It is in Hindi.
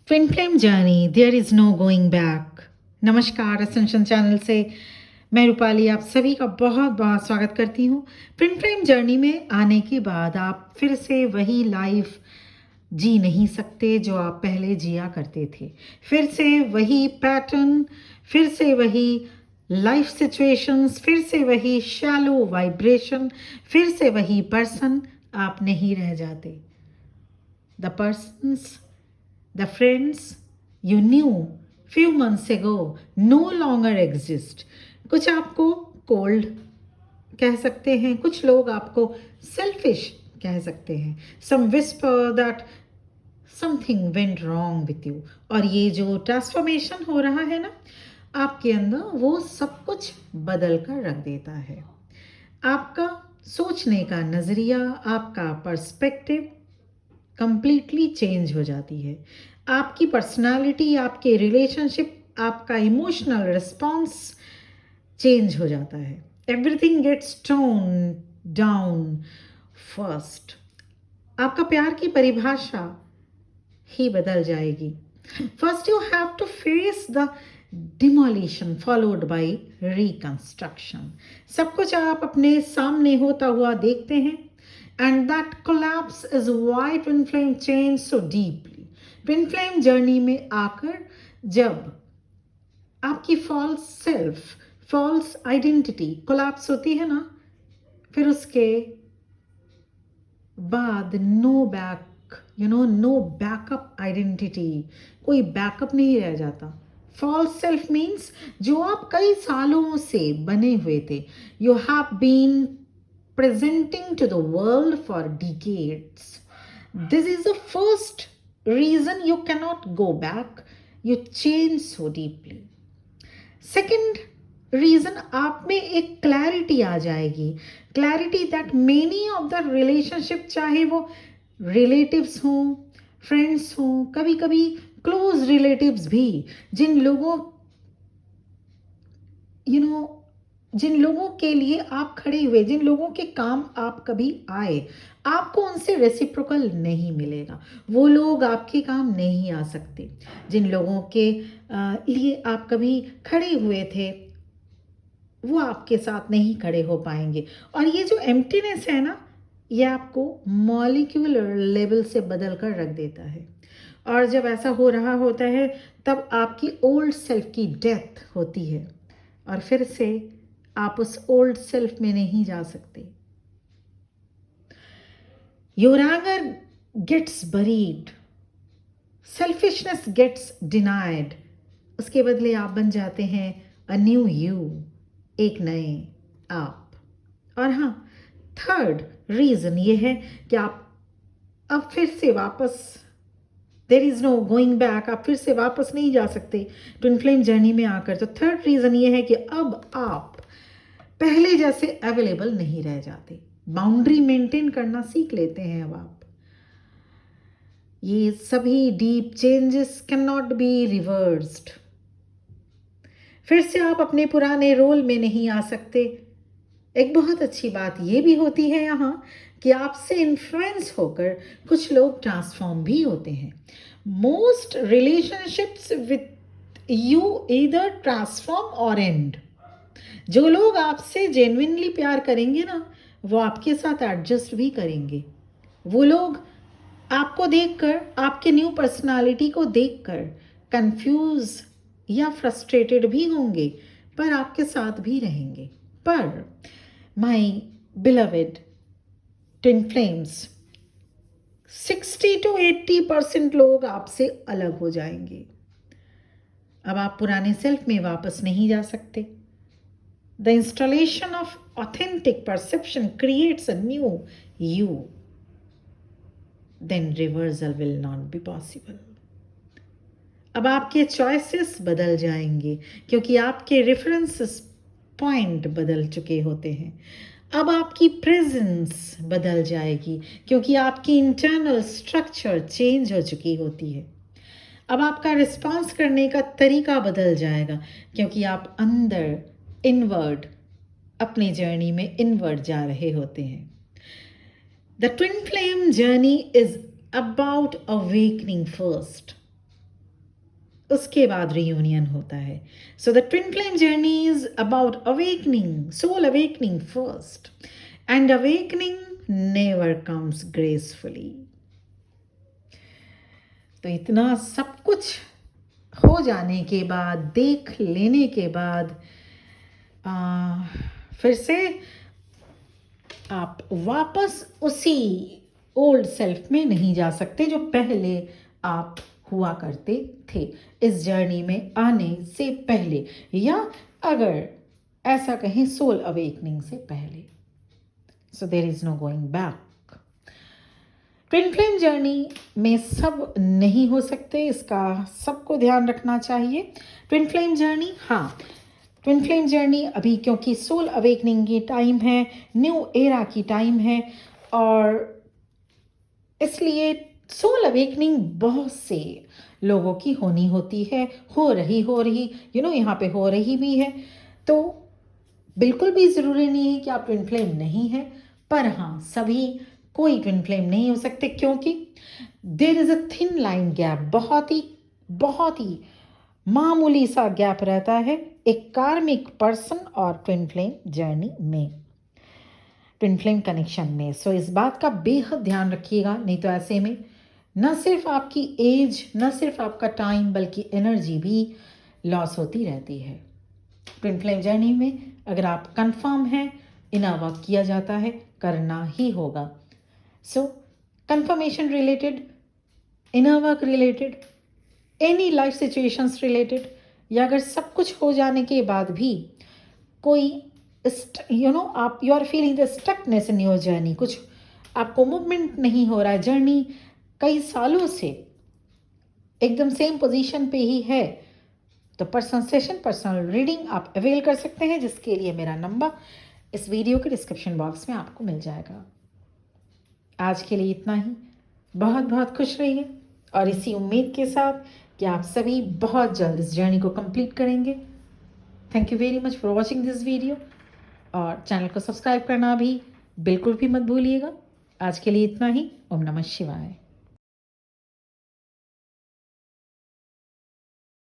Twin flame journey there is no going back. नमस्कार, असेंशन चैनल से मैं रूपाली आप सभी का बहुत बहुत स्वागत करती हूँ। ट्विन फ्लेम जर्नी में आने के बाद आप फिर से वही लाइफ जी नहीं सकते जो आप पहले जिया करते थे। फिर से वही पैटर्न, फिर से वही लाइफ सिचुएशंस, फिर से वही शैलो वाइब्रेशन, फिर से वही पर्सन आप नहीं रह जाते। The persons, the friends you knew few months ago no longer exist. कुछ आपको कोल्ड कह सकते हैं, कुछ लोग आपको सेल्फिश कह सकते हैं. Some whisper that something went wrong with you. और ये जो ट्रांसफॉर्मेशन हो रहा है ना आपके अंदर, वो सब कुछ बदल कर रख देता है. आपका सोचने का नज़रिया, आपका पर्सपेक्टिव कंप्लीटली चेंज हो जाती है. आपकी पर्सनालिटी, आपके रिलेशनशिप, आपका इमोशनल रिस्पॉन्स चेंज हो जाता है. Everything gets tone down first. आपका प्यार की परिभाषा ही बदल जाएगी. First you have to face the demolition followed by reconstruction. सब कुछ आप अपने सामने होता हुआ देखते हैं. And that collapse is why twin flame changed so deeply. Twin flame journey में आकर जब आपकी false self, false identity collapse होती है ना, फिर उसके बाद no back, no backup identity. कोई backup नहीं रह जाता. False self means जो आप कई सालों से बने हुए थे. You have been presenting to the world for decades. This is the first reason you cannot go back. You change so deeply. Second reason, आप में एक clarity आ जाएगी. Clarity that many of the relationship, चाहे वो relatives हों, friends हों, कभी कभी close relatives भी, जिन लोगों के लिए आप खड़े हुए, जिन लोगों के काम आप कभी आए, आपको उनसे रेसिप्रोकल नहीं मिलेगा. वो लोग आपके काम नहीं आ सकते. जिन लोगों के लिए आप कभी खड़े हुए थे, वो आपके साथ नहीं खड़े हो पाएंगे. और ये जो एम्प्टीनेस है ना, ये आपको मॉलिक्यूलर लेवल से बदल कर रख देता है. और जब ऐसा हो रहा होता है, तब आपकी ओल्ड सेल्फ की डेथ होती है और फिर से आप उस ओल्ड सेल्फ में नहीं जा सकते. Your anger gets buried, selfishness gets denied. उसके बदले आप बन जाते हैं अ न्यू यू, एक नए आप. और हाँ, थर्ड रीजन ये है कि आप अब फिर से वापस, there is no going back, आप फिर से वापस नहीं जा सकते ट्विन फ्लेम जर्नी में आकर. तो थर्ड रीजन ये है कि अब आप पहले जैसे अवेलेबल नहीं रह जाते. बाउंड्री मेंटेन करना सीख लेते हैं अब आप. ये सभी deep changes can not be reversed. फिर से आप अपने पुराने रोल में नहीं आ सकते. एक बहुत अच्छी बात ये भी होती है यहाँ कि आपसे इन्फ्लुएंस होकर कुछ लोग ट्रांसफॉर्म भी होते हैं. Most relationships with you either transform और एंड. जो लोग आपसे जेन्युइनली प्यार करेंगे ना, वो आपके साथ एडजस्ट भी करेंगे. वो लोग आपको देखकर, आपके न्यू पर्सनालिटी को देखकर कंफ्यूज या फ्रस्ट्रेटेड भी होंगे, पर आपके साथ भी रहेंगे. पर my beloved twin flames, 60 to 80% लोग आपसे अलग हो जाएंगे. अब आप पुराने सेल्फ में वापस नहीं जा सकते. The installation of authentic perception creates a new you. Then reversal will not be possible. अब आपके choices बदल जाएंगे क्योंकि आपके references point बदल चुके होते हैं. अब आपकी presence बदल जाएगी क्योंकि आपकी internal structure change हो चुकी होती है. अब आपका रिस्पॉन्स करने का तरीका बदल जाएगा क्योंकि आप अंदर इनवर्ड, अपनी जर्नी में इनवर्ड जा रहे होते हैं. The twin flame journey is about awakening first. उसके बाद रियूनियन होता है. So the twin flame journey is about awakening, soul awakening first, and awakening never comes gracefully. तो इतना सब कुछ हो जाने के बाद, देख लेने के बाद, फिर से आप वापस उसी ओल्ड सेल्फ में नहीं जा सकते जो पहले आप हुआ करते थे इस जर्नी में आने से पहले, या अगर ऐसा कहें सोल अवेकनिंग से पहले. So there is no going back. Twin flame journey में सब नहीं हो सकते, इसका सबको ध्यान रखना चाहिए. ट्विन फ्लेम जर्नी, हाँ, ट्विन फ्लेम जर्नी अभी क्योंकि सोल अवेकनिंग की टाइम है, न्यू एरा की टाइम है, और इसलिए सोल अवेकनिंग बहुत से लोगों की होनी होती है, हो रही यहाँ पे हो रही भी है. तो बिल्कुल भी ज़रूरी नहीं है कि आप ट्विन फ्लेम नहीं है, पर हाँ, सभी कोई ट्विन फ्लेम नहीं हो सकते, क्योंकि there is a thin line gap, बहुत ही मामूली सा गैप रहता है एक कार्मिक पर्सन और ट्विन फ्लेम जर्नी में, ट्विन फ्लेम कनेक्शन में. सो इस बात का बेहद ध्यान रखिएगा, नहीं तो ऐसे में न सिर्फ आपकी एज, न सिर्फ आपका टाइम, बल्कि एनर्जी भी लॉस होती रहती है. ट्विन फ्लेम जर्नी में अगर आप कंफर्म हैं, इनर वर्क किया जाता है, करना ही होगा. So confirmation related, inner work related, any life situations related, या अगर सब कुछ हो जाने के बाद भी कोई आप you are feeling the stuckness in your journey, कुछ आपको मूवमेंट नहीं हो रहा है, जर्नी कई सालों से एकदम सेम पोजीशन पे ही है, तो पर्सनल रीडिंग आप अवेल कर सकते हैं, जिसके लिए मेरा नंबर इस वीडियो के डिस्क्रिप्शन बॉक्स में आपको मिल जाएगा. आज के लिए इतना ही. बहुत बहुत खुश रहिए, और इसी उम्मीद के साथ कि आप सभी बहुत जल्द इस जर्नी को कंप्लीट करेंगे. Thank you very much for watching this video, और चैनल को सब्सक्राइब करना भी बिल्कुल भी मत भूलिएगा. आज के लिए इतना ही. ओम नमः शिवाय.